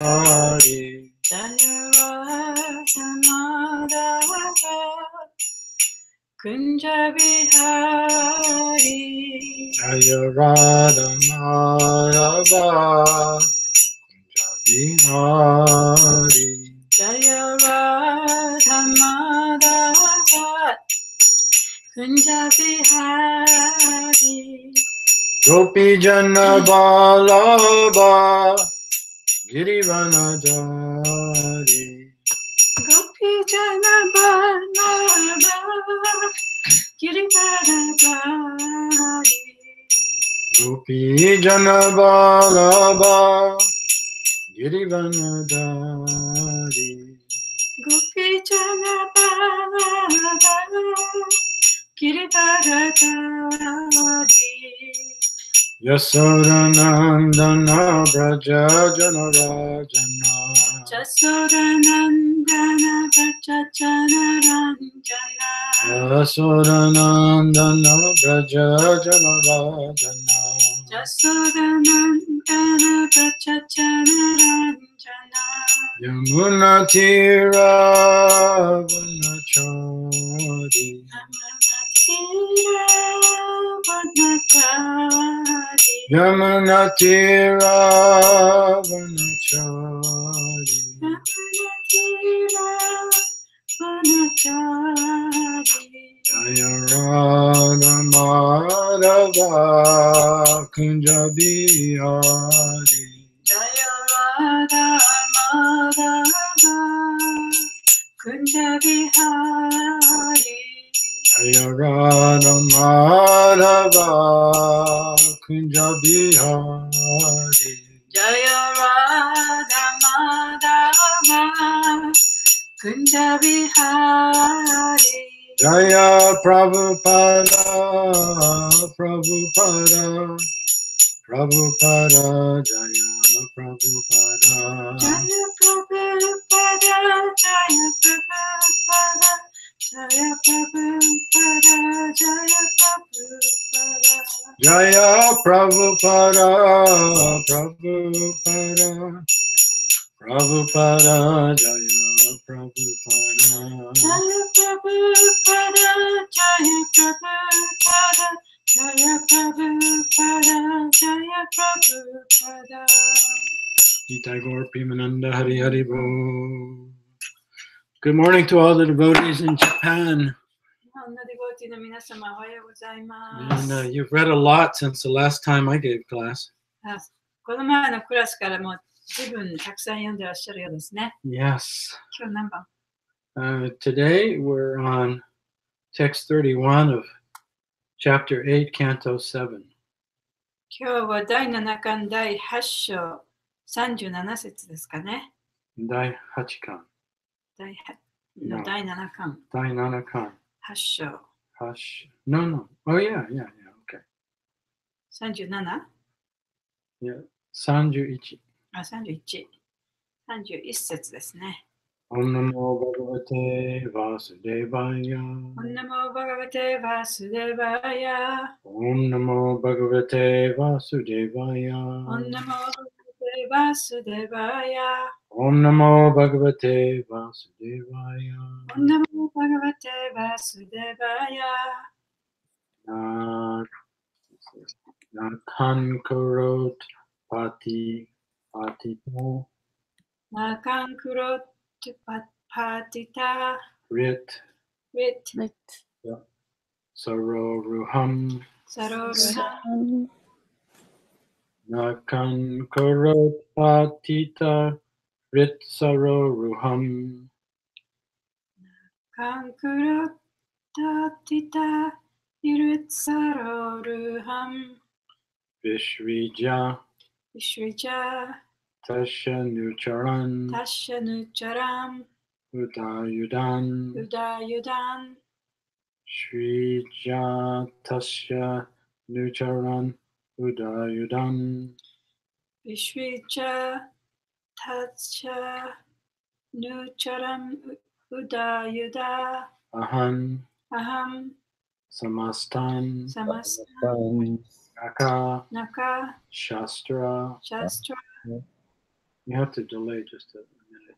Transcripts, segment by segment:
Hari Jaya Radha Madhava Kunja Bihari Jaya Radha Madhava Kunja Bihari Jaya Radha Madhava Kunja Bihari Gopi Jana Vallabha Girivanajari Gopi Jana Vallabha Girivanajari Gopi Jana Vallabha Girivanajari Gopi Jana Vallabha Girivanajari Yasodanandana Braja Janarajana Jasodanandana Vajjanarajana Yasodanandana Braja Janarajana Jasodanandana Vajjanarajana Yamuna Tira Vanachari Yamunatira Vanachari Yamuna Tira Vanachari Yamunatira Vanachari Jaya Radha Madhava Kunja Bihari Jaya Radha Madhava Kunja Bihari Jaya Radha Madhava Kunja Bihari Jaya Radha Madhava Kunja Bihari Jaya Prabhupada Prabhupada Prabhupada Jaya Prabhupada Jaya Prabhupada Jaya Prabhupada Jaya Prabhupada Jaya Prabhupada Jaya Prabhupada Prabhupada Prabhupada Jaya Prabhupada Jaya Prabhupada Jaya Prabhupada Jaya Prabhupada Jaya Prabhupada Nitai Gaur Premananda Hari Hari Bo. Good morning to all the devotees in Japan. And you've read a lot since the last time I gave class. この前のクラスからも随分たくさん読んでらっしゃるようですね。 Yes. 今日何番 Today we're on text 31 of chapter 8, canto 7. 今日は第7巻第8章37節ですかね。 Dai Hachikan. 第7巻 Dai Nanakan. 8章 Hush. No. Oh, yeah. Okay. 37? Yeah. Sanju-ichi. 31 31節ですね。 Om Namo Bhagavate Vasudevaya. Om Namo Bhagavate Vasudevaya. Om Namo Bhagavate Vasudevaya. Om Namo Bhagavate Vasudevaya. Om Namo Bhagavate Vasudevaya. Om Namo Bhagavate Vasudevaya. Nakan Karot Pati Patito. Nakan Kurot Patita. Rit. Yeah. Saroruham. Saroruham. Nakan Karot Patita. Rit Saroruham. Nakan Kurot Patita. Rit Saroruham. Vishvija. Tasha Nucharan. Udayudan. Shrija Tasha Nucharan. Udayudan. Vishvija Tasha Nucharam Udayuda. Aham. Samastan. Naka. Naka. Shastra. You have to delay just a minute.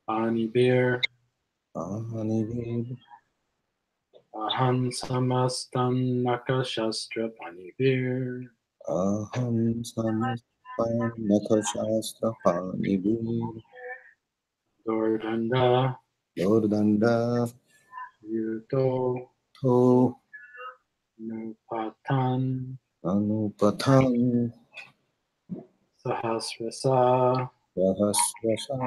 Ani beer. Anivir. Aham samastan nakashastra panibir. Aham samastam nakashastra panivir. Dordanda. Dordanda. Yuto. To. Nupatan. Anupatan. Sahasrasa. Sahasrasa.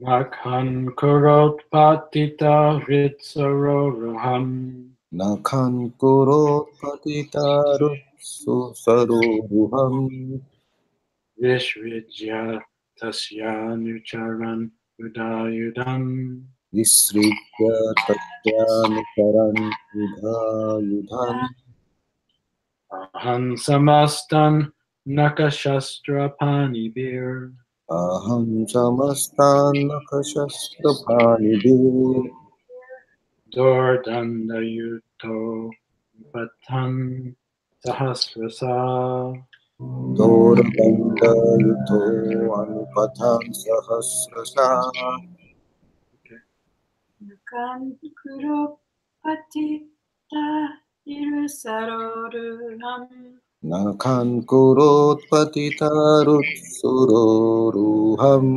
Nakhan kurot patita ritsaroruham. Nakhan kurot patitarut susaruruham. Vishvidya tasyanucharan udayudam. Visritya tatyanukaran udayudhan. Aham samastan nakashastra panibir. Aham samastan nakashastra panivir. Dordanda yuto patan sahasrasa. Dordanda yuto anupatan sahasrasa. Nakan kuro patita irusaroruham. Nakhan kurot patitarut suroruham.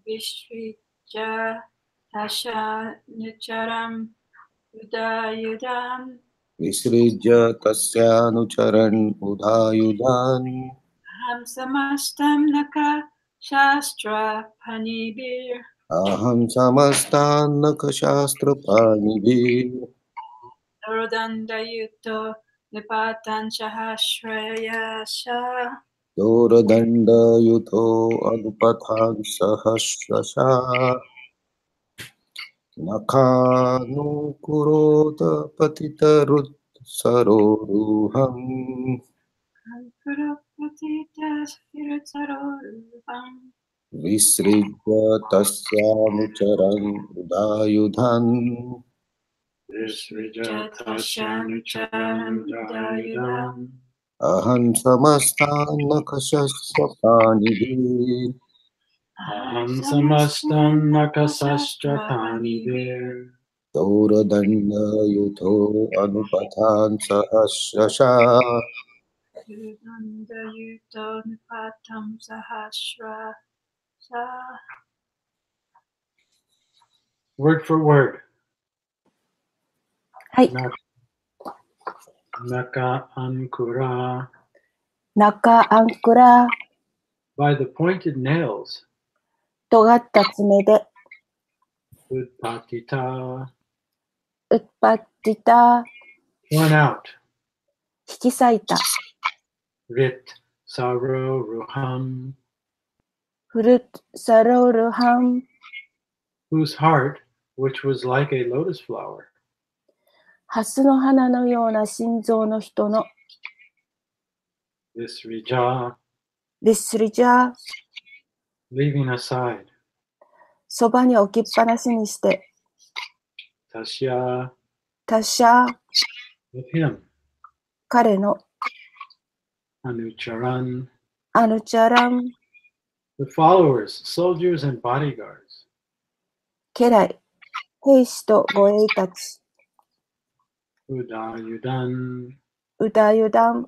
Vishvija tasha nucharam udayudam. Visrijya tasyanucharan udayudan. Ham samastam naka shastra panibir. Aham samastan nakashastra panivir. Dorodandayuto nipatan sahasrayasha. Doradanda yuto anupathan sahasrasa. Nakhanu kurota patitarut saroruham. Ankara patita spiritaroruham. Visrijya tasyanucharan udayudhan. Visvijatasyanucharam udayudam. Aham samastan nakashastra panivir. Aham samastan nakasastra panibir. Dauradanda yuto anupathan sahasrasa. Dorodandayuto nipatam sahasra. Word for word. はい。 Naka ankura. 中アンクラ、 By the pointed nails. 尖った爪で、 Udpatita. うっぱってた、 One out. 引き裂いた、 Rit saroruham. フルサロールハン、 Whose heart, which was like a lotus flower. ハスの花のような心臓の人の、 Visrija. ディスリジャー、 Leaving aside. そばに置きっぱなしにして、 Tasya. 他者、 With him. 彼の、 Anucharan. アヌチャラン、 The followers, soldiers and bodyguards. 家来、兵士と護衛たち、 Udayudan. うだゆだん、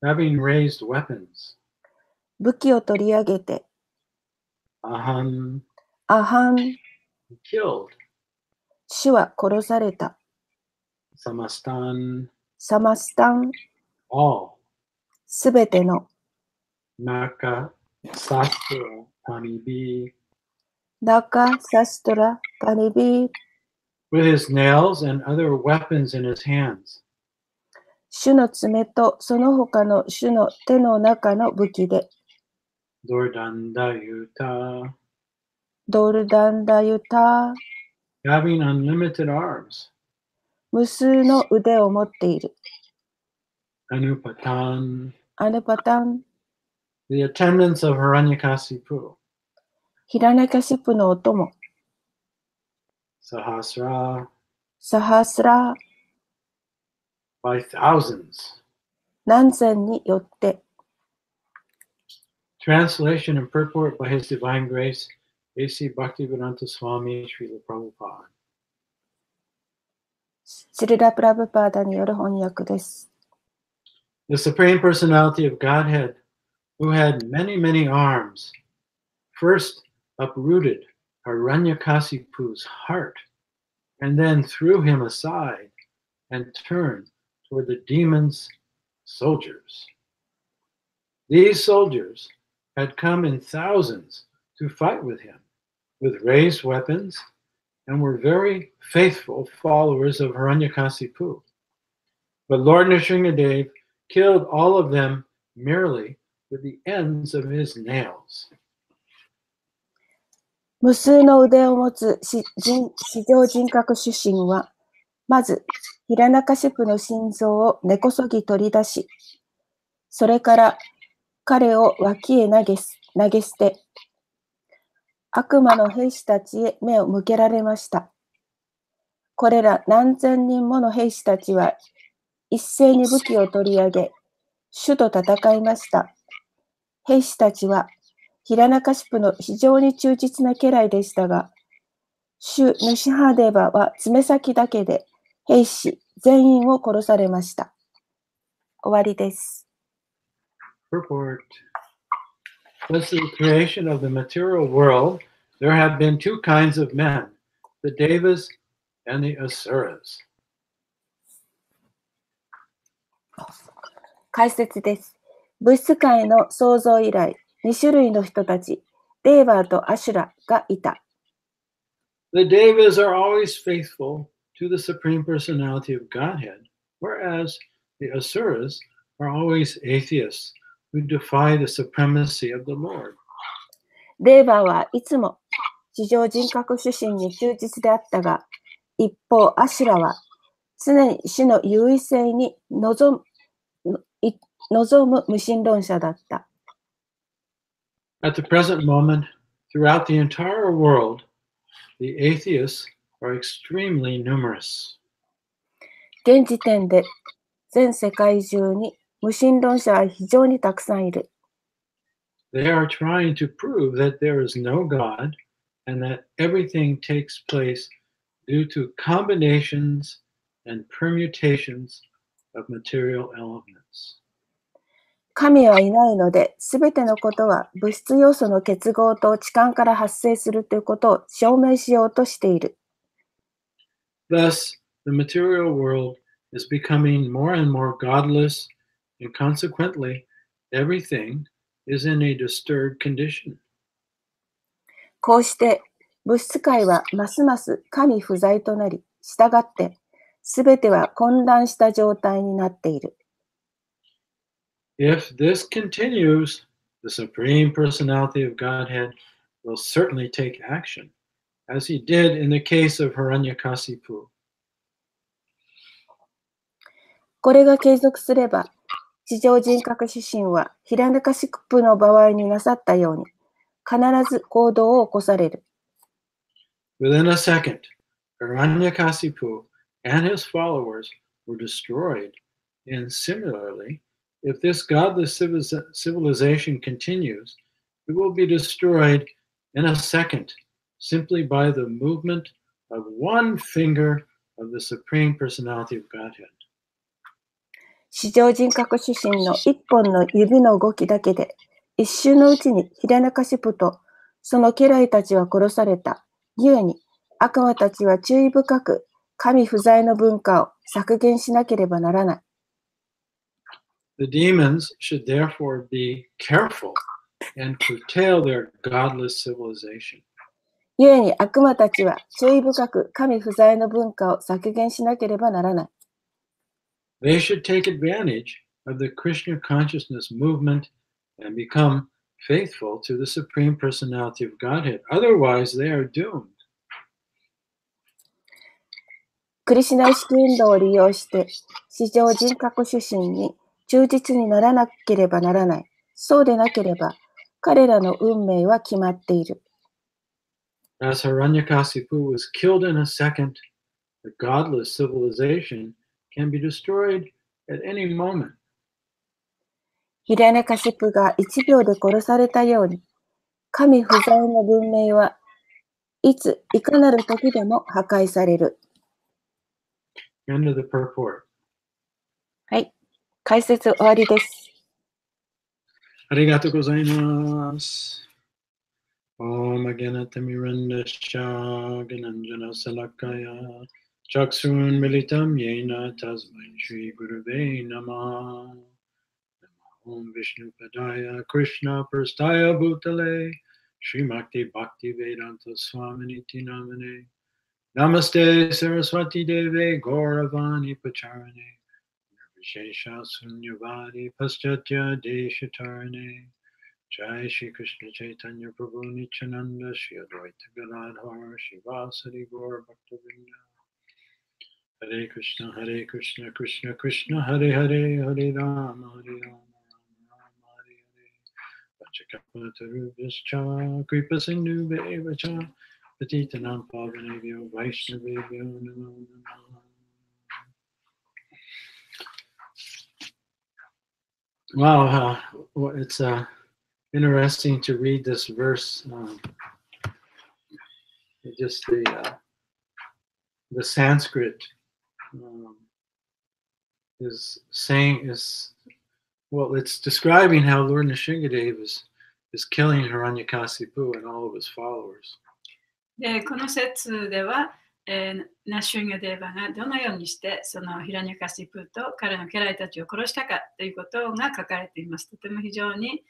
Having raised weapons. 武器を取り上げて、 Aham. アハン、 Killed. 主は殺された、 Samastan. サマスタン、 All. すべての、 Naka. Sastra. Panibi. ダカ、サストラ、パニビー、 With his nails and other weapons in his hands. 主の爪とその他の主の手の中の武器で、 Dordanda yuta. ドルダンダユタ、 Having unlimited arms. 無数の腕を持っている。 Anupatan. アヌパタン、 The attendants of Hiranyakasipu. ヒラナカシプのお供、 Sahasra. サハスラ、by thousands. 何千によって。 Translation and purport by His Divine Grace, A.C. Bhaktivedanta Swami Srila Prabhupada. シリラ・プラブパーダによる翻訳です。 The Supreme Personality of Godhead, who had many, many arms, first uprooted Hiranyakasipu's heart, and then threw him aside and turned toward the demon's soldiers. These soldiers had come in thousands to fight with him, with raised weapons, and were very faithful followers of Hiranyakasipu. But Lord Nrsimhadev killed all of them merely with the ends of his nails. 無数の腕を持つ至上人格主神は、まず、ヒラナカシプの心臓を根こそぎ取り出し、それから彼を脇へ投げ捨て、悪魔の兵士たちへ目を向けられました。これら何千人もの兵士たちは、一斉に武器を取り上げ、主と戦いました。兵士たちは、ヒラナカシプの非常に忠実な家来でしたが、主ヌシハデバは爪先だけで兵士全員を殺されました。終わりです。Purport. Since the creation of the material world, there have been two kinds of men, the Devas and the Asuras. 解説です。物質界の創造以来、2種類の人たち、デーバーとアシュラがいた。The Devas are always faithful to the Supreme Personality of Godhead, whereas the Asuras are always atheists who defy the supremacy of the Lord. デーバーはいつも地上人格主神に忠実であったが、一方アシュラは常に主の優位性に望む無神論者だった。At the present moment, throughout the entire world, the atheists are extremely numerous. 現時点で全世界中に無神論者は非常にたくさんいる。They are trying to prove that there is no God and that everything takes place due to combinations and permutations of material elements. 神はいないので、すべてのことは物質要素の結合と置換から発生するということを証明しようとしている。Thus, the material world is becoming more and more godless, and consequently, everything is in a disturbed condition. こうして物質界はますます神不在となり、従ってすべては混乱した状態になっている。If this continues, the Supreme Personality of Godhead will certainly take action, as he did in the case of Hiranyakasipu. これが継続すれば、地上人格指針はヒラナカシプの場合になさったように、必ず行動を起こされる。Within a second, Hiranyakasipu and his followers were destroyed, and similarly, if this godless civilization continues, it will be destroyed in a second, simply by the movement of one finger of the Supreme Personality of Godhead. 地上人格指針の一本の指の動きだけで、一瞬のうちにヒラナカシプとその家来たちは殺された。故に悪魔たちは注意深く神不在の文化を削減しなければならない。The demons should therefore be careful and curtail their godless civilization. 故に悪魔たちは注意深く神不在の文化を削減しなければならない。They should take advantage of the Krishna consciousness movement and become faithful to the Supreme Personality of Godhead. Otherwise, they are doomed. クリシュナ意識運動を利用して地上人格主神に忠実にならなければならない。そうでなければ彼らの運命は決まっている。As Hiranyakasipu was killed in a second, the godless civilization can be destroyed at any moment. ヒラネカシプが1秒で殺されたように、神不在の文明はいつ、いかなる時でも破壊される。End of the purport. はい。解説終わりです。ありがとうございます。Om Agyanatamirandasya Gananjana Salakaya Chaksun Militam Yena Tasmai Shri Gurave Namah Om Vishnu Padaya Krishna Prastaya Bhutale Srimakti Bhakti Vedanta Swaminiti Namane Namaste Saraswati Deve Gauravani Pacharane Vishesha Sunyavadi Paschatya Deshatarane Jai Shri Krishna Chaitanya Prabhu Nityananda Shri Advaita Gadadhar Shivasari Gaur Bhaktavinda Hare Krishna Krishna Krishna Hare Hare Hare Rama Hare Rama Hare Hare Vachakapatarubhyascha Kripa Sindhubheva Patitanam Pavanebhyo Vaishnavebhyo Namo Namaha. Wow, it's interesting to read this verse. Just the Sanskrit is it's describing how Lord Nrsingadev is killing Hiranyakasipu and all of his followers. でこの説では、ナシュンガデーバがどのようにしてそのヒラニャカシプと彼の家来たちを殺したかということが書かれています。とても非常に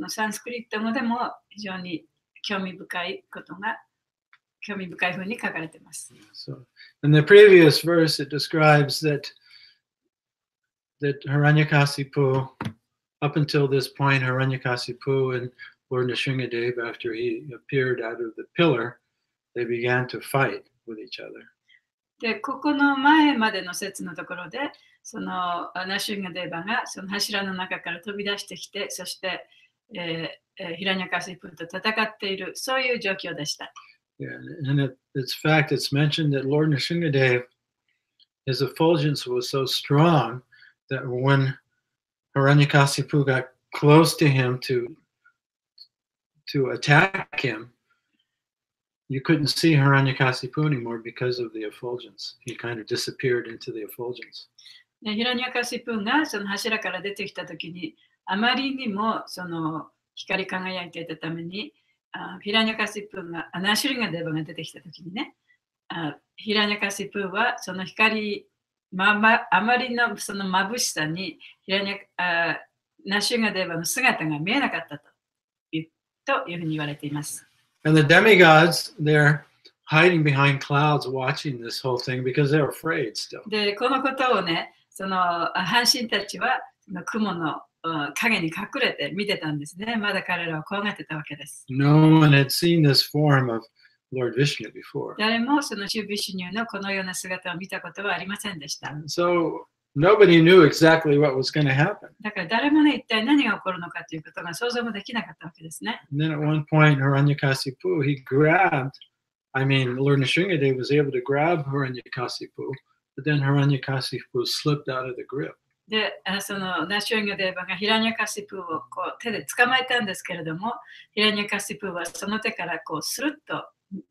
サンスクリット語でも非常に興味深いふうに書かれています。So, in the previous verse, it describes that Hiranyakasipu, up until this point, Hiranyakasipu and Lord Nrsingadev, after he appeared out of the pillar, they began to fight with each other. で、ここの前までの説のところで、そのナシュンガデーバがその柱の中から飛び出してきて、そして、ヒラニャカシプと戦っている、そういう状況でした。Yeah, and it's mentioned that Lord Nrsingadev, his effulgence was so strong that when Hiranyakasipu got close to him to attack him, you couldn't see Hiranyakasipu anymore because of the effulgence. He kind of disappeared into the effulgence. ヒラニャカシプがその柱から出てきたときに、あまりにもその光り輝いていたために、ヒラニャカシプが、ナシュリガデーバが出てきたときにね、ヒラニャカシプはその光、あまりのその眩しさにナシュリガデーバの姿が見えなかったというふうに言われています。And the demigods, they're hiding behind clouds watching this whole thing because they're afraid still. で、このことをね、その半神たちはその雲の影に隠れて見てたんですね。まだ彼らは怖がってたわけです。No one had seen this form of Lord Vishnu before. 誰もそのシュビシュニューのこのような姿を見たことはありませんでした。So nobody knew exactly what was going to happen. だから誰もね、一体何が起こるのかということが想像もできなかったわけですね。And then at one point, Hiranyakasipu, Lord Nrsingadev was able to grab Hiranyakasipu, but then Hiranyakasipu slipped out of the grip. で、そのナシュンガデーバがヒラニャカシプをこう手で捕まえたんですけれども、ヒラニャカシプはその手からこうスルッと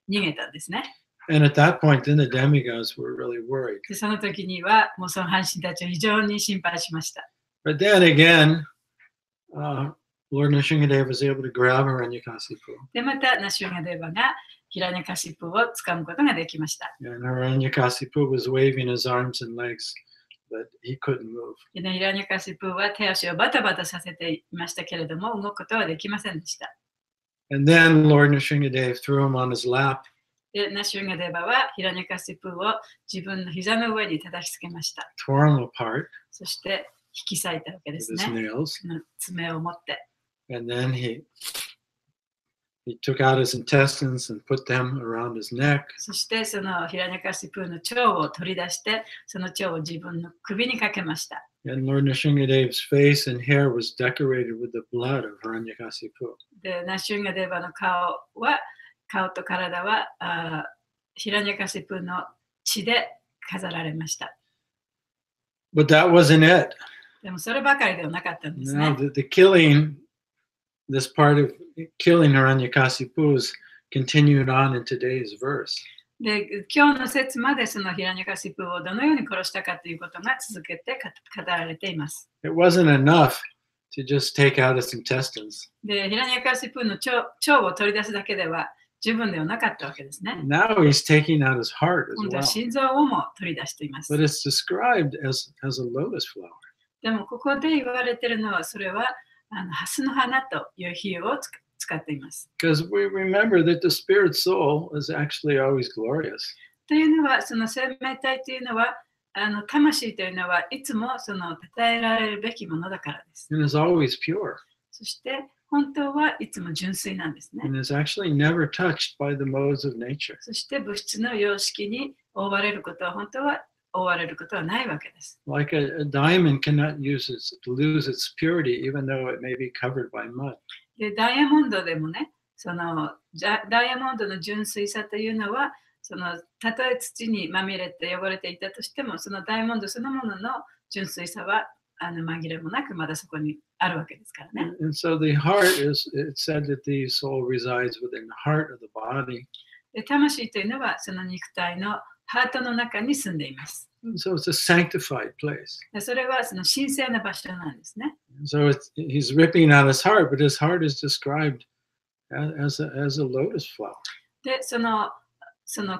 逃げたんですね。And at that point, then the demigods were really worried. で、その時にはもうその半神たちは非常に心配しました。But then again, Lord Nrsingadev was able to grab Hiranyakasipu. で、またナシュンガデーバがヒラニャカシプを掴むことができました。And Hiranyakasipu was waving his arms and legs, but he couldn't move. で、ヒラニャカシプは手足をバタバタさせていましたけれども、動くことはできませんでした。And then Lord Nrsingadev threw him on his lap. で、ナシュンガデーバはヒラニャカシプを自分の膝の上に叩きつけました。Tore him apart. そして引き裂いたわけですね。 with his nails. 爪を持って。And then he took out his intestines and put them around his neck. そしてそのヒラニャカシプの腸を取り出して、その腸を自分の首にかけました。And Lord Nrsingadev's face and hair was decorated with the blood of Hiranyakasipu. で、ナシュンガデーバの顔と体はヒラニャカシプの血で飾られました。But that wasn't it. でもそればかりではなかったんですね。 Now, the killing, this part of killing Hiranyakasipu is continued on in today's verse. で、今日の説までそのヒラニャカシプをどのように殺したかということが続けて語られています。It wasn't enough to just take out its intestines. で、ヒラニャカシプの腸を取り出すだけでは十分ではなかったわけですね。Now he's taking out his heart 今 as 度は well. 心臓をも取り出しています。 But it's described as a lotus flower. でもここで言われているのはそれはハスの花という比喩を使っています。Because we remember that the spirit soul is actually always glorious. というのはその生命体というのは魂というのはいつもその称えられるべきものだからです。 And is always pure. そして本当はいつも純粋なんですね。 And is actually never touched by the modes of nature. そして物質の様式に覆われることは本当は覆われることはないわけです。 Like a diamond cannot lose its purity even though it may be covered by mud. でダイヤモンドでもね、そのダイヤモンドの純粋さというのは、そのたとえ土にまみれて汚れていたとしても、そのダイヤモンドそのものの純粋さは紛れもなくまだそこにあるわけですからね。 And so the heart is, it's said that the soul resides within the heart of the body. で魂というのはその肉体のハートの中に住んでいます。 And so it's a sanctified place. でそれはその神聖な場所なんですね。 So he's ripping out his heart, but his heart is described as a lotus flower. で、その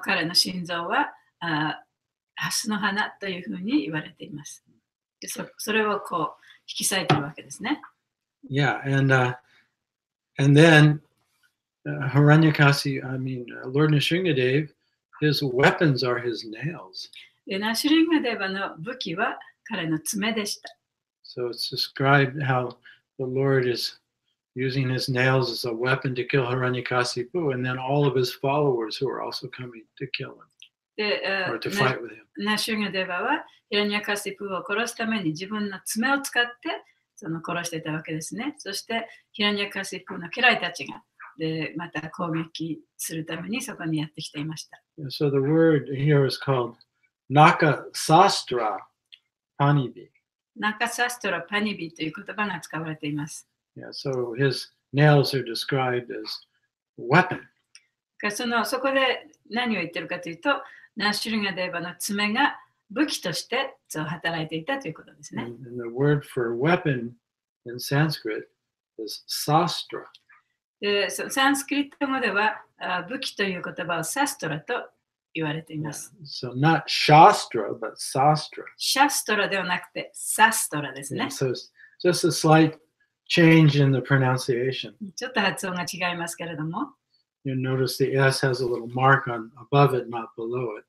彼の心臓はハスの花というふうに言われています。でそれをこう引き裂いているわけですね。Yeah, and then Lord Nrsingadev, his weapons are his nails. でナシュリンガデーバの武器は彼の爪でした。 So it's described how the Lord is using his nails as a weapon to kill Hiranyakasipu, and then all of his followers who are also coming to kill him で or to fight with him. ナシュリンガデーバはヒラニャカシプを殺すために自分の爪を使って殺していたわけですね。そしてヒラニャカシプの家来たちがでまた攻撃するためにそこにやってきていました。 So the word here is called Nakasastra Panibi. ナカサストラパニビという言葉が使われています。 Yeah, so his nails are described as weapon. そこで何を言ってるかというと、ナシュリンガデーバの爪が武器として働いていたということですね。And the word for weapon in Sanskrit is sastra. でサンスクリット語では武器という言葉をサストラと言われてい Yeah. ます。 So not Shastra, but Sastra. シャストラではなくてサストラですね Yeah,。so it's just a slight change in the pronunciation. ちょっと発音が違いますけれども。 You notice the S has a little mark on above it, not below it.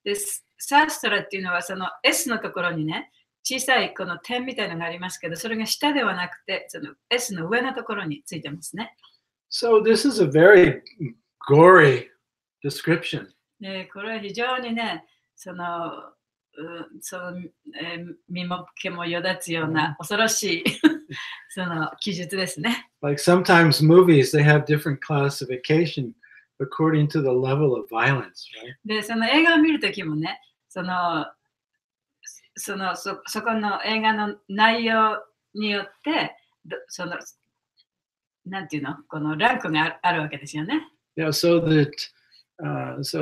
でサストラっていうのはその S のところにね、小さいこの点みたいなのがありますけど、それが下ではなくて、その S の上のところについてますね。 So this is a very gory description. でこれは非常にね、身も毛もよだつような恐ろしいその記述ですね。 Like sometimes movies, they have different classification according to the level of violence, right? で、その映画を見るときもね、そこの映画の内容によって、なんていうの、このランクがあるわけですよね。Yeah, so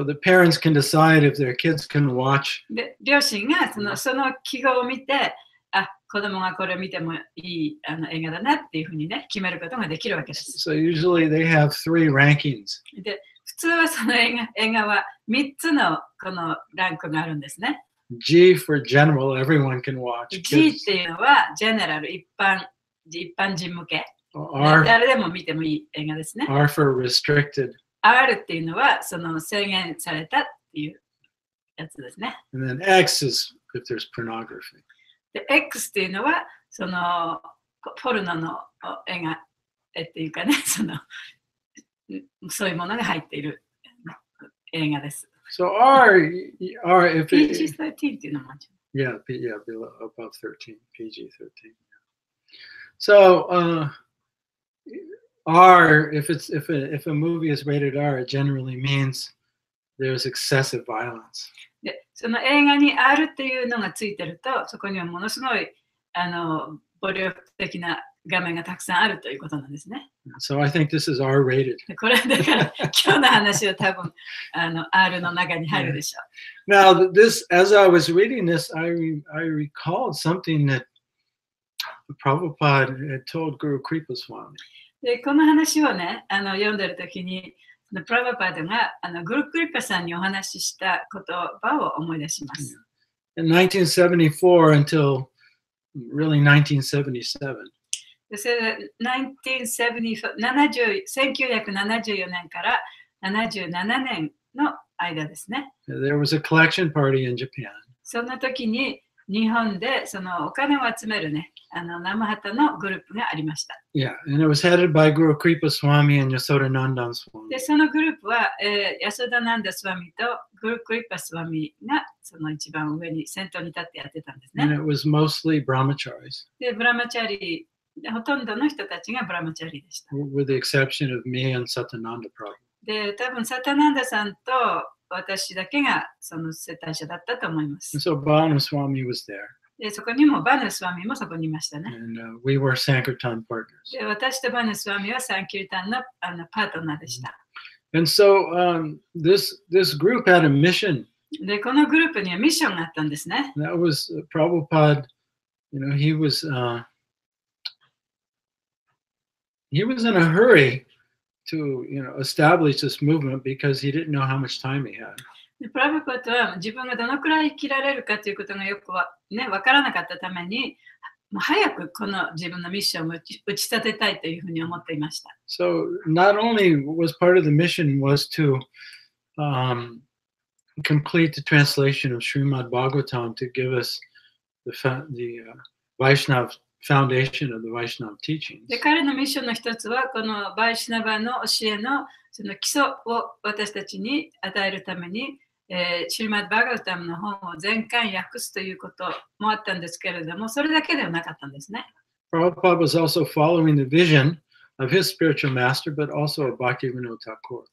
the parents can decide if their kids can watch. で、両親がその記号を見て、子供がこれ見てもいい映画だなっていうふうにね、決めることができるわけです。 So usually they have 3 rankings. で、普通はその映画は3つのこのランクがあるんですね。G for general, everyone can watch. G っていうのは、ジェネラル、一般人向け。 R, 誰でも見てもいい映画ですね。 R for restricted. R っていうのは、その制限されたっていうやつですね。 And then X is if there's pornography. で、X っていうのは、そのポルノの映画っていうかね、そういうものが入っている映画です。So R if PG-13 っていうのもある。yeah, below above 13, PG-13. So R, if a movie is rated R, it generally means there's excessive violence. で、その映画に R っていうのがついてると、そこにはものすごい暴力的な画面がたくさんあるということなんですね。So I think this is R-rated. これだから今日の話は多分R の中に入るでしょう。Now, this, as I was reading this, I recalled something that Prabhupada had told Guru Kripa Swami. でこの話をね、読んでるときに、プラバパードがグルクリパさんにお話しした言葉を思い出します。In 1974 until really 1977. 1974年から77年の間ですね。There was a collection party in Japan. その時に日本でそのお金を集めるね、生旗のグループがありました。Yeah, and it was headed by Guru Kripa Swami and Yasodanandan Swami. で、そのグループは、ヤソダナンダスワミとグルクリパスワミがその一番上に先頭に立ってやってたんですね。And it was mostly brahmacharis. で、ブラマチャリー、ほとんどの人たちがブラマチャリーでした。With the exception of me and Satyananda Prabhu. で、多分サタナンダさんと私だけがその世帯者だったと思います。And so Bhanu Swami was there. で、そこにもバヌスワミもそこにいましたね。And we were Sankirtan partners. で、私とバヌスワミはサンキルタンのパートナーでした。And so this group had a mission. で、このグループにはミッションがあったんですね。That was Prabhupada, he was in a hurry to, establish this movement because he didn't know how much time he had. プラブパトは自分がどのくらい生きられるかということがよくわからなかったために、早くこの自分のミッションを打ち立てたいというふうに思っていました。So not only was part of the mission was to complete the translation of Srimad Bhagavatam to give us the Vaishnava foundation of the Vaishnava teachings. で、彼のミッションの一つは、このバイシナバの教えのその基礎を私たちに与えるために、シルマッド・バガウタムの本を全巻訳すということもあったんですけれども、それだけではなかったんですね。Prabhupada was also following the vision of his spiritual master, but also of Bhaktivinoda Thakur.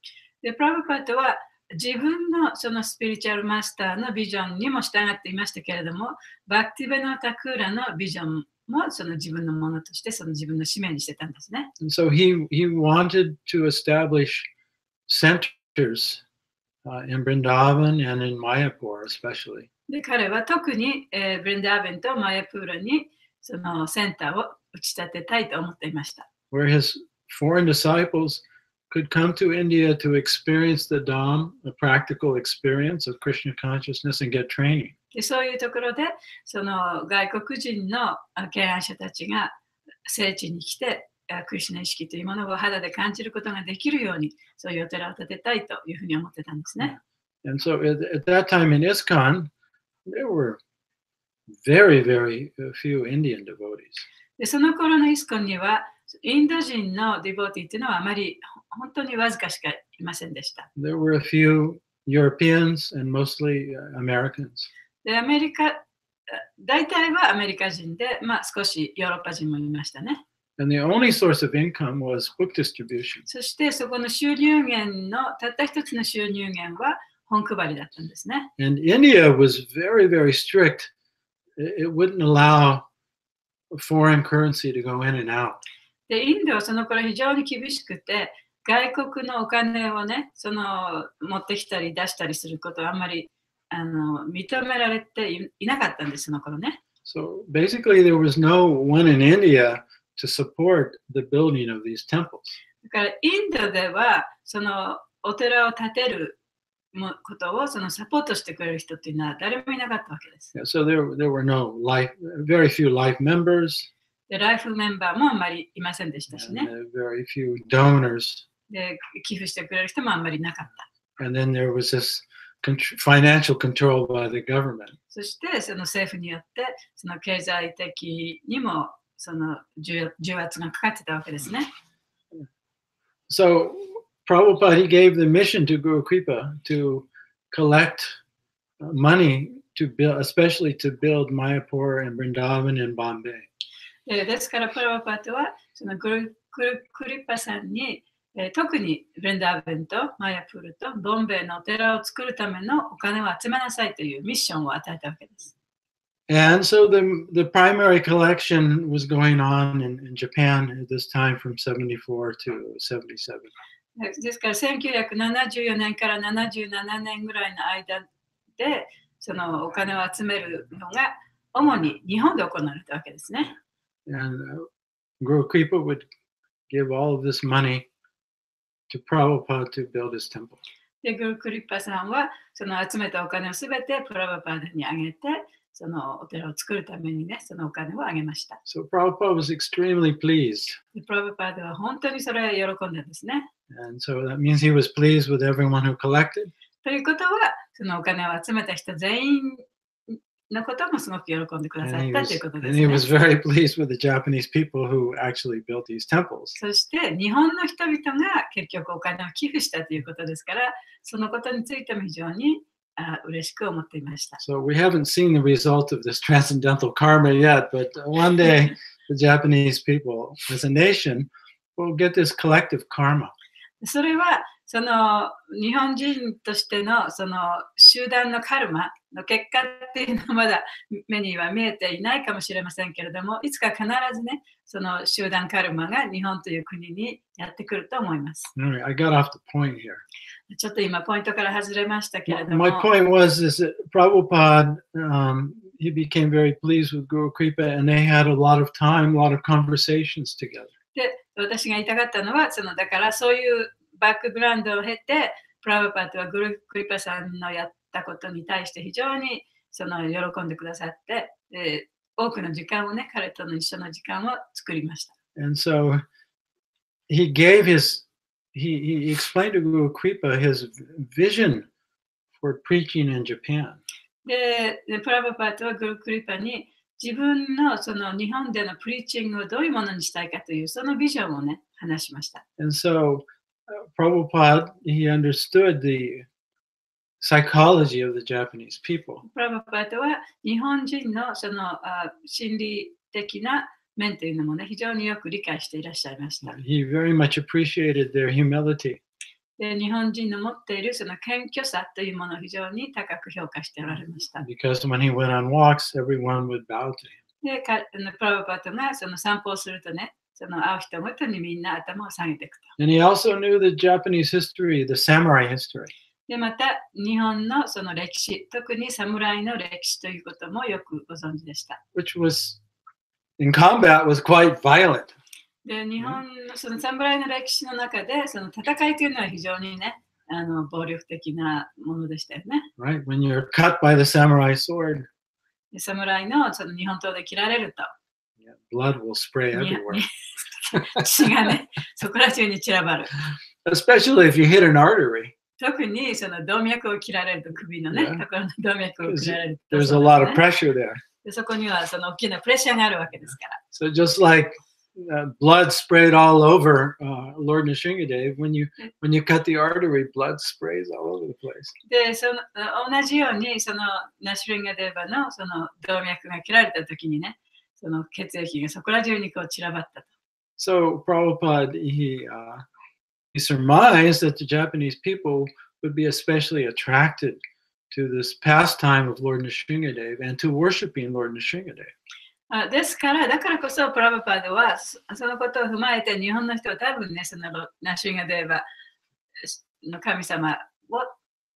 で、プラブパットは自分のそのスピリチュアルマスターのビジョンにも従っていましたけれども、バクティベノタクーラのビジョンもその自分のものとして、その自分の使命にしてたんですね。And so he wanted to establish centers in Vrindavan and in Mayapur especially. で、彼は特に、ブリンダーベンとマヤプーラにそのセンターを打ち立てたいと思っていました。Where his foreign disciples could come to India to experience the Dham, a practical experience of Krishna consciousness, and get training. で、そういうところで、その外国人の敬愛者たちが聖地に来て、クリシュナ意識というものを肌で感じることができるように、そういうお寺を建てたいというふうに思ってたんですね。And so at that time in ISKCON, there were very, very few Indian devotees. で、その頃のイスコンには、インド人のディボーティーというのはあまり本当にわずかしかいませんでした。There were a few Europeans and mostly Americans. で、アメリカ、大体はアメリカ人で、少しヨーロッパ人もいましたね。And the only source of income was book distribution. そしてそこの収入源のたった一つの収入源は本配りだったんですね。And India was very, very strict. It wouldn't allow foreign currency to go in and out. で、インドはその頃非常に厳しくて、外国のお金をね、その持ってきたり出したりすることはあんまり認められていなかったんです、その頃ね。So basically there was no one in India to support the building of these temples. だからインドではそのお寺を建てることをそのサポートしてくれる人っていうのは誰もいなかったわけです。Yeah, so there were no very few life members. で、ライフメンバーもあんまりいませんでしたしね。Very few donors. で、寄付してくれる人もあんまりいなかった。And then there was this financial control by the government. そしてその政府によってその経済的にもその重圧がかかってたわけですね。So Prabhupada, he gave the mission to Guru Kripa to collect money to build, especially to build Mayapur and Vrindavan and Bombay. ですからプラバパトはそのグルクリパさんに特にブレンダーベンとマヤプールとボンベイのお寺を作るためのお金を集めなさいというミッションを与えたわけです。And so the primary collection was going on in Japan at this time from 74 to 77. ですから1974年から77年ぐらいの間でそのお金を集めるのが主に日本で行われたわけですね。And Guru Kripa would give all of this money to Prabhupada to build his temple. で、グルクリッパさんはその集めたお金をすべてプラバパーダにあげて、そのお寺を作るためにね、そのお金をあげました。So Prabhupada was extremely pleased. で、プラバパーダは本当にそれを喜んだんですね。And so that means he was pleased with everyone who collected. ということは、そのお金を集めた人全員のこともすごく喜んでくださったということですね。And he was very pleased with the Japanese people who actually built these temples. そして日本の人々が結局お金を寄付したということですから、そのことについても非常に嬉しく思っていました。So we haven't seen the result of this transcendental karma yet, but one day the Japanese people as a nation will get this collective karma. それはその日本人としてのその集団のカルマの結果っていうのはまだ目には見えていないかもしれませんけれども、いつか必ずね、その集団カルマが日本という国にやってくると思います。All right, I got off the point here. ちょっと今ポイントから外れましたけれども。My point was is that Prabhupada, he became very pleased with Guru Kripa and they had a lot of time, a lot of conversations together. で、私が言いたかったのは、だからそういうバックグラウンドを経て、プラバパートはグルクリパさんのやったことに対して非常に喜んでくださって、多くの時間をね、彼との一緒の時間を作りました。And so he explained to Guru Kripa his vision for preaching in Japan. で、プラバパートはグルクリパに自分のその日本でのプリーチングをどういうものにしたいかというそのビジョンをね、話しました。And so Prabhupada, he understood the psychology of the Japanese people. プラバパートは日本人のその心理的な面というのもね、非常によく理解していらっしゃいました。He very much appreciated their humility. で、日本人の持っているその謙虚さというものを非常に高く評価しておられました。Because when he went on walks, everyone would bow to him. で、プラバパートがその散歩をするとね、その会う人ごとにみんな頭を下げていくと。And he also knew the Japanese history, the samurai history. で、また日本のその歴史、特に侍の歴史ということもよくご存知でした。Which was, in combat, was quite violent. で、日本のその侍の歴史の中で、その戦いというのは非常にね、暴力的なものでしたよね。Right? When you're cut by the samurai sword, で、侍のその日本刀で切られると、blood will spray everywhere. 血がね、そこら中に散らばる。Especially if you hit an artery. 特にその動脈を切られると首のね、ところの動脈を切られると、There's a lot of pressure there. で、そこにはその大きなプレッシャーがあるわけですから。So just like blood sprayed all over Lord Nrsingadev, when you cut the artery, blood sprays all over the place. で、同じようにそのナシュリンガデーバのその動脈が切られた時にね、その血液がそこら中にこう散らばったと。So Prabhupada, he surmised that the Japanese people would be especially attracted to this pastime of Lord Nrsingadev and to worshiping Lord Nrsingadev. ですから、だからこそプラバパードはそのことを踏まえて日本の人は多分ね、そのナシュリンガデーバの神様を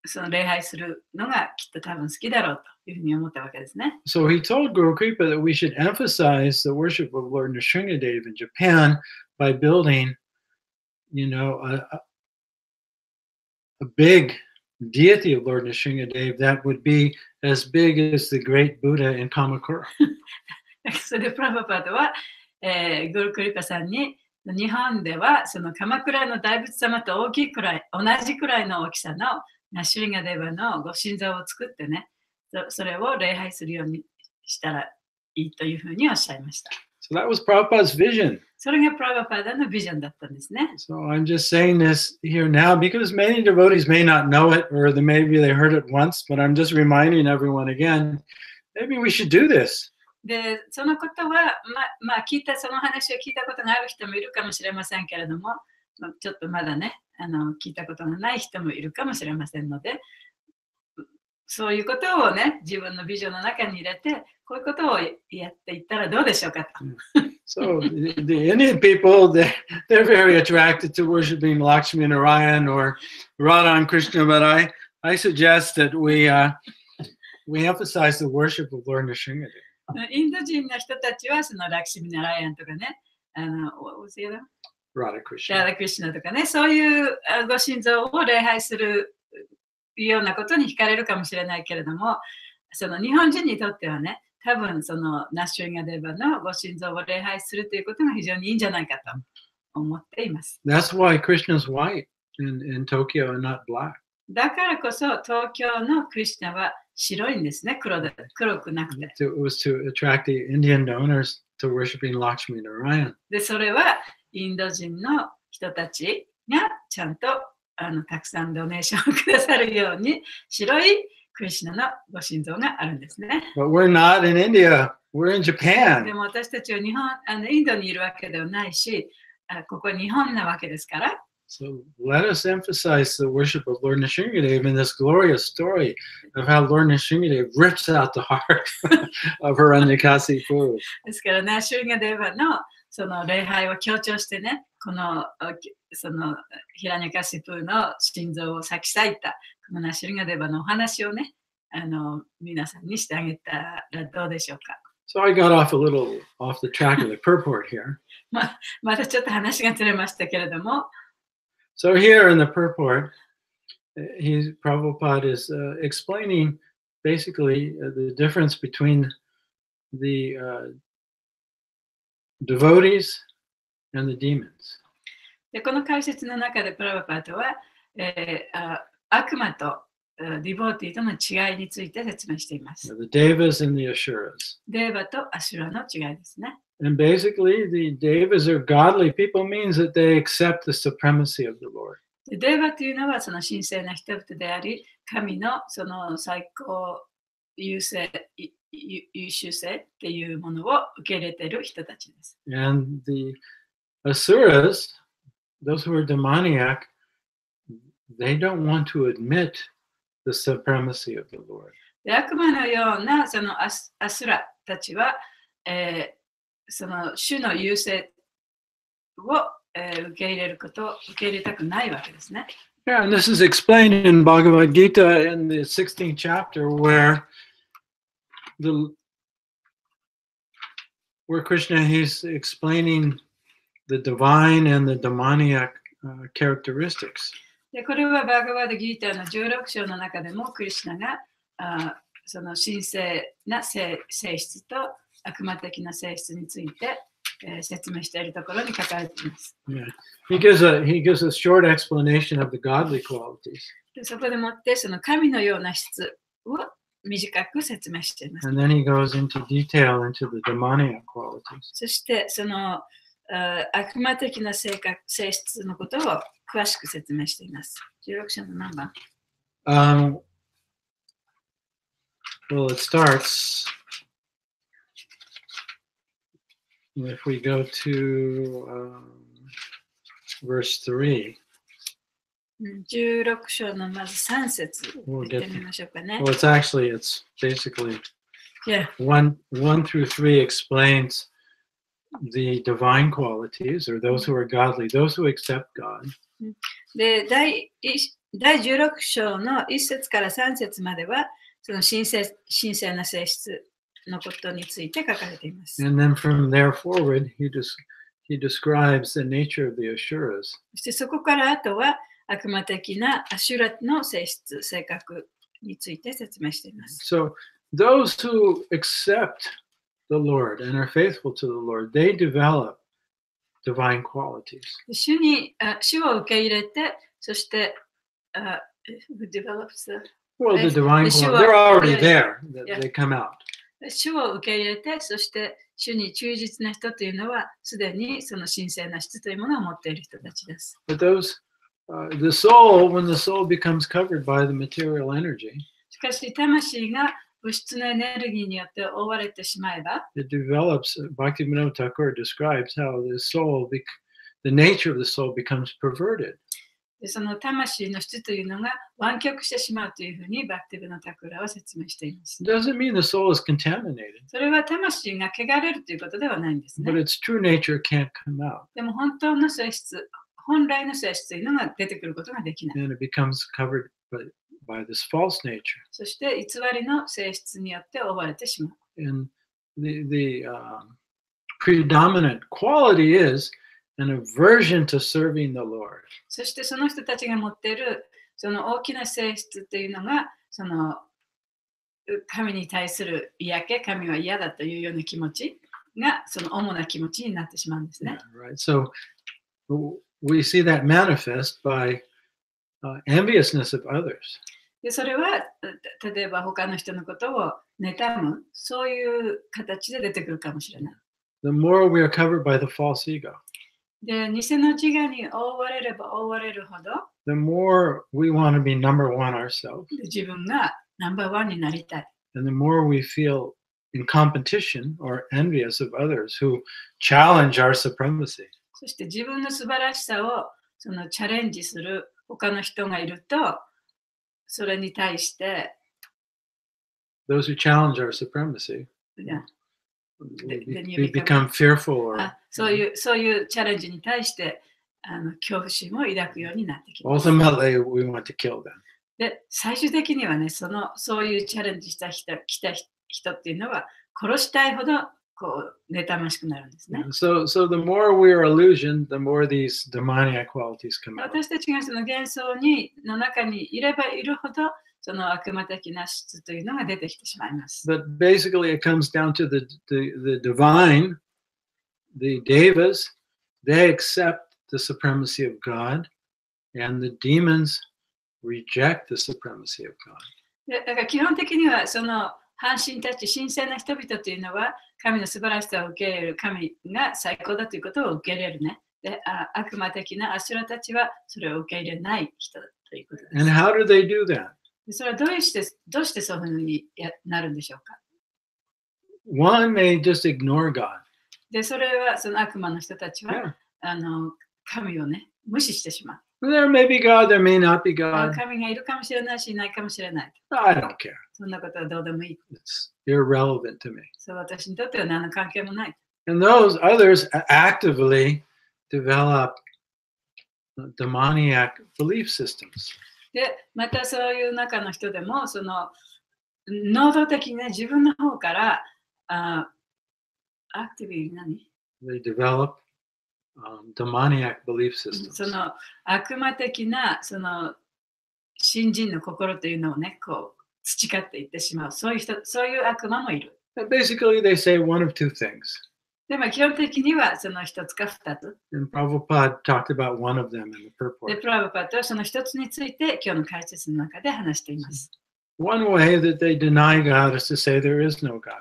その礼拝するのがきっと多分好きだろうというふうに思ったわけですね。So he told Guru Kripa that we should emphasize the worship of Lord Nrsingadev in Japan by building, a big deity of Lord Nrsingadev that would be as big as the great Buddha in Kamakura. それでプラバパードは、グルクリパさんに日本ではその鎌倉の大仏様と大きいくらい、同じくらいの大きさのナシュリンガデーバのご神像を作ってね、それを礼拝するようにしたらいいというふうにおっしゃいました。So that was Prabhupada's vision. それがプラバパーダのビジョンだったんですね。So I'm just saying this here now because many devotees may not know it or maybe they heard it once, but I'm just reminding everyone again, maybe we should do this. で、そのことは、その話を聞いたことがある人もいるかもしれませんけれども、ちょっとまだね、聞いたことのない人もいるかもしれませんので、そういうことをね、自分のビジョンの中に入れて、こういうことをやっていったらどうでしょうかと。So the Indian people, they're very attracted to worshiping Lakshmi Narayan or Radha and Krishna, but I suggest that we emphasize the worship of Lord Nrsimhadev. インド人の人たちは、そのラクシミナライアンとかね、Radha ラ Krishna. ダクリシュナとかね、そういうご神像を礼拝するようなことに惹かれるかもしれないけれども、その日本人にとってはね、多分そのナッシュリンガデーバのご神像を礼拝するということが非常にいいんじゃないかと思っています。That's why Krishna's white in Tokyo and not black. だからこそ東京のクリシュナは白いんですね、黒くなくて。It was to attract the Indian donors to worshiping Lakshmi Narayan. で、それはインド人の人たちがちゃんとたくさんドネーションをくださるように白いクリシュナのご神像があるんですね。But we're not in India. We're in で Japan. も私たちはインドにいるわけではないし、ここは日本なわけですから。So let us emphasize the worship of Lord Nrsimhadev in this glorious story of how Lord Nrsimhadev rips out the heart of Hiranyakasipu. ですからね、シュリンガデーバのその礼拝を強調してね、そのヒラニャカシプーの心臓を裂き裂いたこのナシュリンガデーバのお話をね、皆さんにしてあげたらどうでしょうか。So I got off a little off the track of the purport here. またちょっと話がずれましたけれども。So here in the purport, Prabhupada is explaining basically the difference between the devotees and the demons. でこの解説の中でプラバパートは、悪魔とディボーティーとの違いについて説明しています。The Devas and the Asuras. デーバとアシュラの違いですね。And basically, the Devas are godly people means that they accept the supremacy of the Lord. デーバというのはその神聖な人々であり、神のその最高優秀性っていうものを受け入れている人たちです。And the Asuras, those who are demoniac, they don't want to admit the supremacy of the Lord. で悪魔のようなそのアスラたちは、その主の優勢を、受け入れたくないわけですね。Yeah, and this is explained in Bhagavad Gita in the 16th chapter where Krishna, he's explaining the divine and the demoniac characteristics. でこれはバーガバードギーターの16章の中でもクリシュナがその神聖な性質と悪魔的な性質について、説明しているところに書かれています。Yeah. He gives a short explanation of the godly qualities. でそこでもってその神のような質を短く説明しています。And then he goes into detail into the demoniac qualities. そしてその悪魔的な性質のことを詳しく説明しています。16章の何番？Well, it starts if we go to verse 3. 16章のまず3節見てみましょうかね。Well, it's basically Yeah. 1 through 3 explains the divine qualities, or those who are godly, those who accept God. で、第16章の1節から3節までは、その神聖な性質のことについて書かれています。And then from there forward, he describes the nature of the Asuras. そしてそこからあとは悪魔的なアシュラの性質、性格について説明しています。So those who accept the Lord and are faithful to the Lord, they develop divine qualities. 主を受け入れて、そして、who develops the Well, the divine qualities, they're already there. They come out. 主を受け入れて、そして主に忠実な人というのは、すでにその神聖な質というものを持っている人たちです。But the soul, when the soul becomes covered by the material energy, しかし、魂が物質のエネルギーによって覆われてしまえば、it develops, Bhaktivinoda Thakur describes how the the nature of the soul becomes perverted. でその魂の質というのが湾曲してしまうというふうにバクティブのタクラは説明しています。It doesn't mean the soul is contaminated, それは魂が汚れるということではないんですね。 but its true nature can't come out, でも本当の性質、本来の性質というのが出てくることができない。 and it becomes covered by this false nature. そして偽りの性質によって覆われてしまう。And the predominant quality is an aversion to serving the Lord. そしてその人たちが持っているその大きな性質というのが、その神に対する嫌気、神は嫌だというような気持ちがその主な気持ちになってしまうんですね。Yeah, right. So we see that manifest by enviousness of others. でそれは例えば他の人のことを妬む、そういう形で出てくるかもしれない。The more we are covered by the false ego, で、偽の自我に覆われれば覆われるほど、 the more we want to be number one ourselves, で自分がナンバーワンになりたい。 and the more we feel in competition or envious of others who challenge our supremacy. そして自分の素晴らしさをそのチャレンジする他の人がいると、それに対して、 Those who challenge our supremacy, Yeah. Then you we become fearful or そういうチャレンジに対して恐怖心を抱くようになってきます。 ultimately we want to kill them. で、最終的にはね、そういうチャレンジした人っていうのは殺したいほどこう妬ましくなるんですね。So the more we are illusioned, the more these demoniac qualities come out. 私たちがその幻想の中にいればいるほど、その悪魔的な質というのが出てきてしまいます。But basically it comes down to the divine, the devas, they accept the supremacy of God, and the demons reject the supremacy of God. でだから基本的にはその半神たち、神聖な人々というのは神の素晴らしさを受け入れる、神が最高だということを受け入れるね。で、悪魔的なアシュラたちはそれを受け入れない人だということです。 And how do they do that? でそれはどうしてそういうふうになるんでしょうか。 One may just ignore God. で、それはその悪魔の人たちは、 Yeah. 神をね、無視してしまう。 There may be God, there may not be God. 神がいるかもしれないし、いないかもしれない。 I don't care. そんなことはどうでもいい。 It's irrelevant to me. そう私にとっては何の関係もない。 And those others actively develop demoniac belief systems. で、またそういう中の人でも、その能動的にね、自分の方からアクティブに何 They develop demoniac belief systems. その悪魔的なその信心の心というのをね、こう培っていってしまう。そういう悪魔もいる。 And basically, they say one of two things. でも基本的にはその一つか二つ。 And Prabhupada talked about one of them in the で、 purport. プラブパトはその一つについて今日の解説の中で話しています。 One way that they deny God is to say there is no God.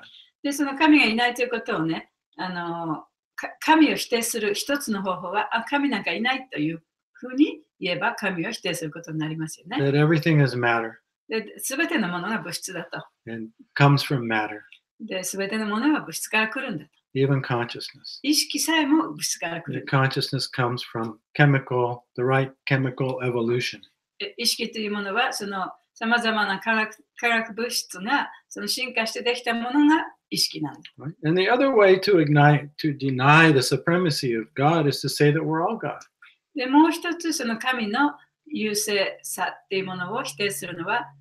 で、その神がいないということをね、神を否定する一つの方法は、神なんかいないというふうに言えば神を否定することになりますよね。 That everything is matter で、すべてのものが物質だと。 and comes from matter, で、すべてのものは物質から来るんだと。 even consciousness. 意識さえも物質から来 The る。 consciousness comes from the right chemical evolution. 意識というものは、そのさまざまな化学物質がその進化してできたものが意識なんだ。 Right? And the other way to deny the supremacy of God is to say that we're all God. で、もう一つ、その神の優勢さっていうものを否定するのは、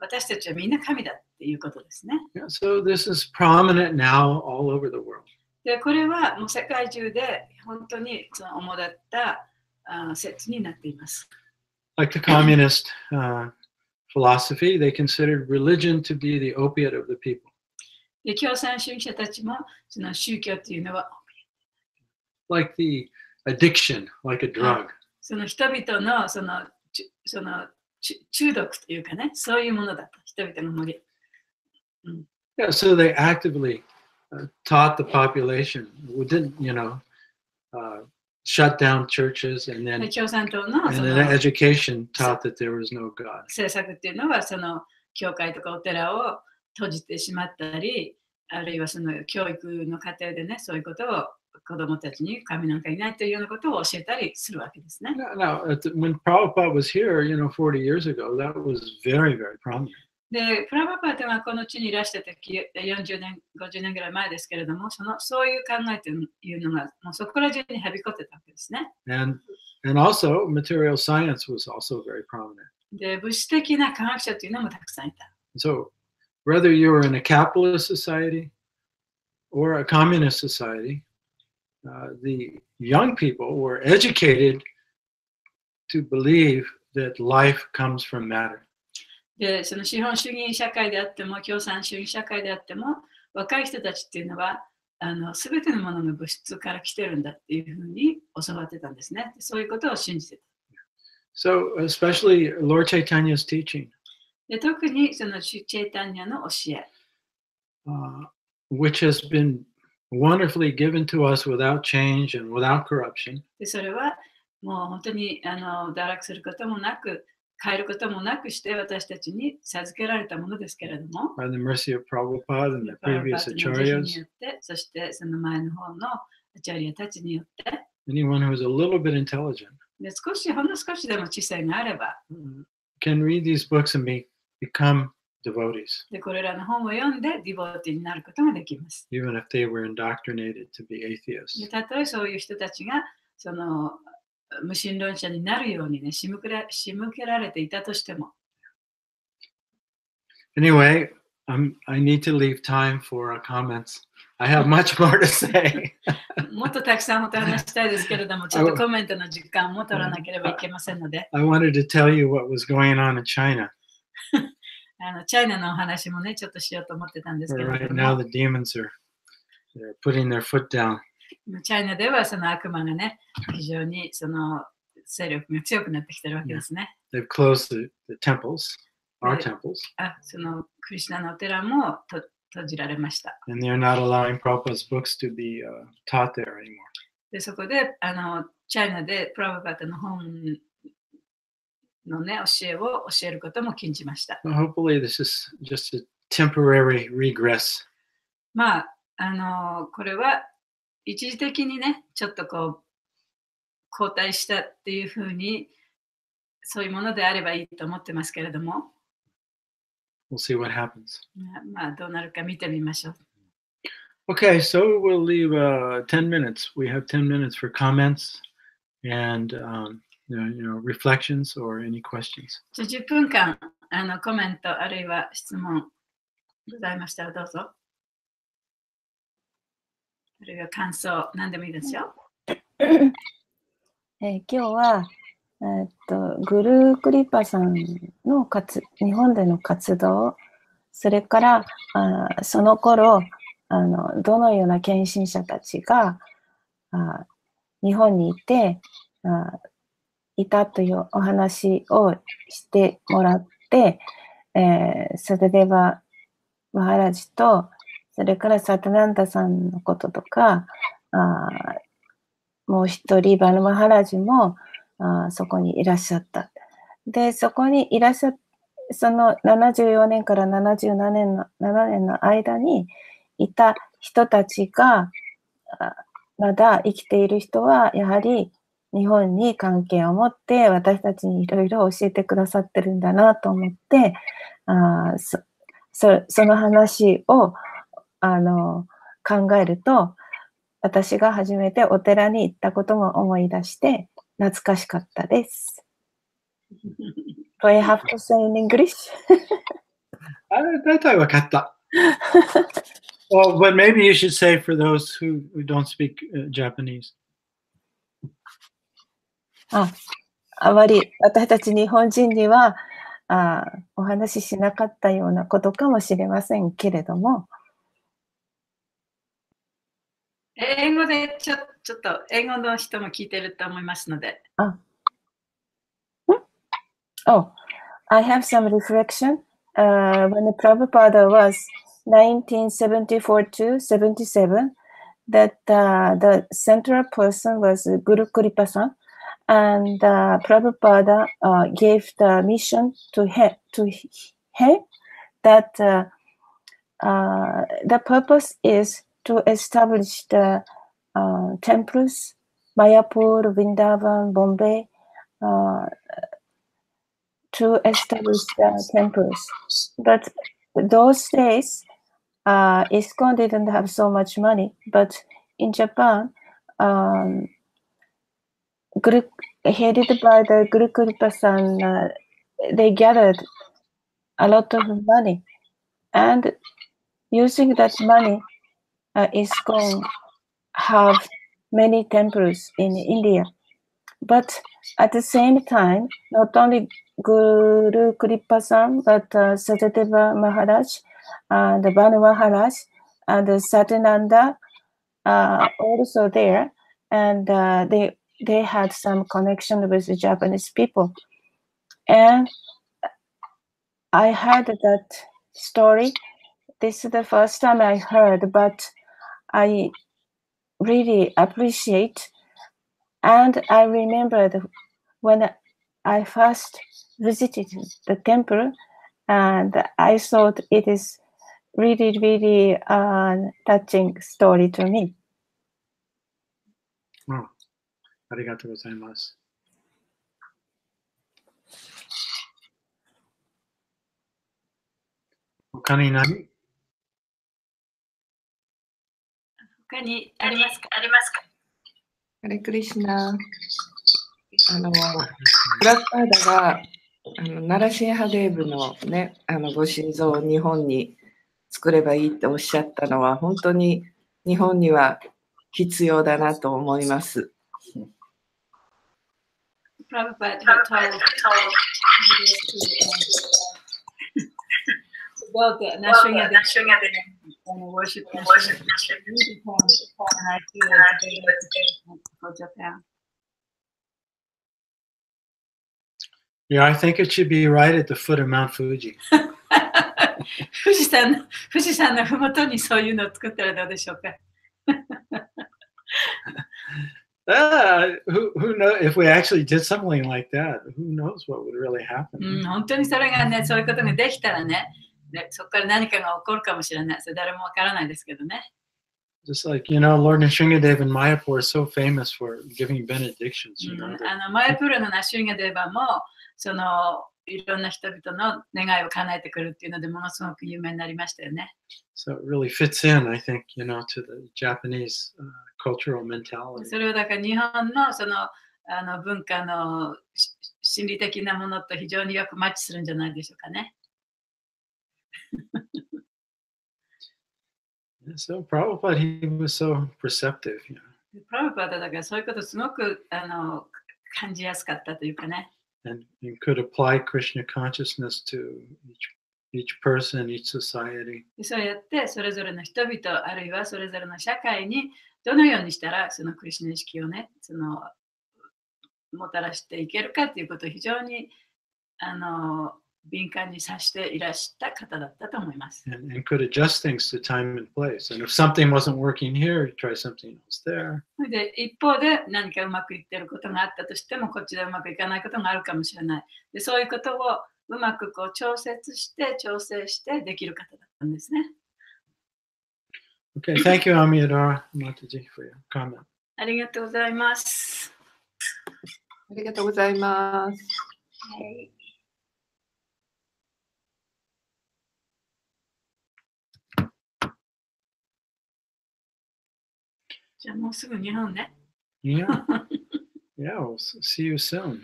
私たちはみんな神だっていうことですね。 Yeah, so this is prominent now all over the world. で、これはもう世界中で本当にその主だった説になっています。 Like the communist philosophy, they considered religion to be the opiate of the people. で、共産主義者たちもその宗教っていうのは、 Like the addiction, like a drug. その人々のその中毒というかね、そういうものだと。人々の森。Yeah, so they actively taught the population. We didn't, shut down churches, and で then 共産党のそ and の then education taught that there was no God. 政策っていうのは、その教会とかお寺を閉じてしまったり、あるいはその教育の過程でね、そういうことを子供たちに神なんかいないというようなことを教えたりするわけですね。Now, when Prabhupada was here, 40 years ago, that was very, very prominent. で、プラバパートがこの地にいらした時、40年、50年ぐらい前ですけれども、そういう考えというのがもうそこら中にはびこってたわけですね。And also, material science was also very prominent. で、物質的な科学者というのもたくさんいた。So, whether you were in a capitalist society or a communist society, the young people were educated to believe that life comes from matter. で、その資本主義社会であっても、共産主義社会であっても、若い人たちっていうのは、すべてのものが物質から来てるんだっていうふうに教わってたんですね。そういうことを信じてた。So, especially Lord Chaitanya's teaching, で、特にそのシュチェイタニアの教え、which has been wonderfully given to us without change and without corruption. で、それはもう本当に堕落することもなく、変えることもなくして私たちに授けられたものですけれども、By the mercy of Prabhupada and the previous プラバパートの慈悲に acharyas, よって、そしてその前の方のアチャリアたちによって、 anyone who is a little bit intelligent でほんの少しでも知性があれば、 can read these books and become devotees, でこれらの本を読んでディボーティになることができます。 even if they were indoctrinated to be で atheists. たとえそういう人たちがその無神論者になるようにね、仕向けられていたとしても。Anyway, I need to leave time for comments. I have much more to say. もっとたくさん本当話したいですけれども、ちょっとコメントの時間も取らなければいけませんので。I wanted to tell you what was going on in China. チャイナのお話もね、ちょっとしようと思ってたんですけれ Right ど now, も、 the demons they're putting their foot down. チャイナではその悪魔がね、非常にその勢力が強くなってきてるわけですね。They've closed the temples, our temples, そのクリシュナのお寺も閉じられました。 and they're not allowing Prabhupada's books to be taught there anymore. でそこでチャイナでプラバパタの本のね、教えを教えることも禁じました。Well, hopefully, this is just a temporary regress. まあ、これは一時的にね、ちょっとこう、後退したっていうふうに、そういうものであればいいと思ってますけれども、We'll see what happens. まあ、どうなるか見てみましょう。Okay, so we'll leave 10 minutes. We have 10 minutes for comments and reflections or any questions. 10分間コメントあるいは質問ございましたらどうぞ。あるいは感想、何でもいいですよ。今日は、グルークリパさんの日本での活動、それからその頃どのような献身者たちが日本にいていたというお話をしてもらって、サタデバ・マハラジとそれからサタナンダさんのこととかもう一人バヌマハラジもそこにいらっしゃった。で、そこにいらっしゃったその74年から77年の間にいた人たちがまだ生きている人はやはり日本に関係を持って私たちにいろいろ教えてくださってるんだなと思ってその話を考えると私が初めてお寺に行ったことも思い出して懐かしかったです。Do I have to say in English? 大体わかった。Well, but maybe you should say for those who don't speak Japanese. あまり私たち日本人にはお話ししなかったようなことかもしれませんけれども。英語でちょっと英語の人も聞いてると思いますので。Oh, I have some reflection. When the Prabhupada was 1974 to 77, that the central person was Guru Kripa-san, and Prabhupada gave the mission to him that the purpose is to establish the temples, Mayapur, Vrindavan, Bombay, to establish temples. But those days, ISKCON didn't have so much money. But in Japan, headed by the Guru Kripa-san, they gathered a lot of money. And using that money, ISKCON have many temples in India. But at the same time, not only Guru Kripa-san, but Satyadeva Maharaj, and Banu Maharaj, and Satyananda also there. And they had some connection with the Japanese people. And I heard that story. This is the first time I heard, but I really appreciate. And I remembered when I first visited the temple, and I thought it is really, really touching story to me. ありがとうございます。他に何？他にありますか？ハレクリシナ。プラカードがナラシンハデーブのね、ご心臓を日本に作ればいいっておっしゃったのは、本当に日本には必要だなと思います。Prabhupada had told about the Nashringa worship and I feel it's for Japan. Yeah, I think it should be right at the foot of Mount Fuji. 富士山のふもとにそういうのを作ったらどうでしょうか。Who knows if we actually did something like that? Who knows what would really happen? 本当にそれがね、そういうことができたらね、そこから何かが起こるかもしれない。それ誰もわからないですけどね。Just like, Lord Nrsingadev and Mayapur are so famous for giving benedictions. マヤプールのナシュリンガデーバも、いろんな人々の願いを叶えてくるっていうので、ものすごく有名になりましたよね。So it really fits in, I think, to the Japanese cultural mentality. それをだから日本の文化の心理的なものと非常によくマッチするんじゃないでしょうかね。So Prabhupada, he was so perceptive. プラブパダだからそういうことすごく感じやすかったというかね。And could apply Krishna consciousness to each person, each society. そうやってそれぞれの人々あるいはそれぞれの社会にどのようにしたらそのクリシュナ意識をねもたらしていけるかということを非常に敏感に察していらした方だったと思います。And could adjust things to time and place. And if something wasn't working here, try something else there. で一方で何かうまくいっていることがあったとしてもこっちでうまくいかないことがあるかもしれない。でそういうことをうまく調整してできる方だったんですね。Okay, thank you, Amidara Mataji, for your comment. ありがとうございます。ありがとうございます。はい。じゃあもうすぐ日本ね。Yeah, we'll see you soon.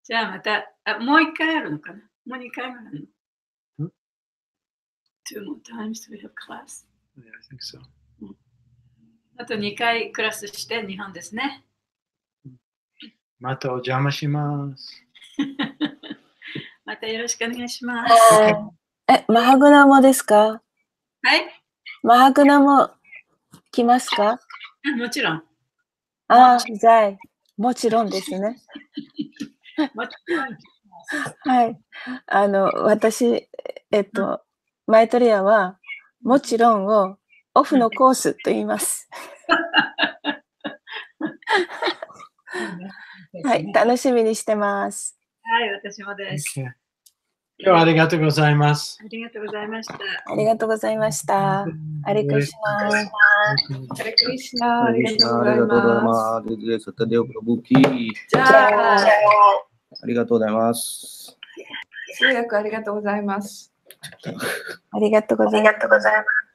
じゃあまた、もう一回あるのかな？もう二回もあるの？ Two more times we have class. Yeah, I think so. あと2回クラスして日本ですね。またお邪魔します。またよろしくお願いします。マハグナもですか？はい。マハグナも来ますか？もちろん。じゃあ、もちろんですね。はい。私、マイトリアは、もちろんをオフのコースと言います。はい、楽しみにしてます。はい、私もです。今日はありがとうございます。ありがとうございました。ありがとうございました。ハレクリシナ。ハレクリシナ、ありがとうごあざいりがとうございます。ます。ジェサタデオプラブキー。じゃあ、ありがとうございます。通訳ありがとうございます。ありがとうございます。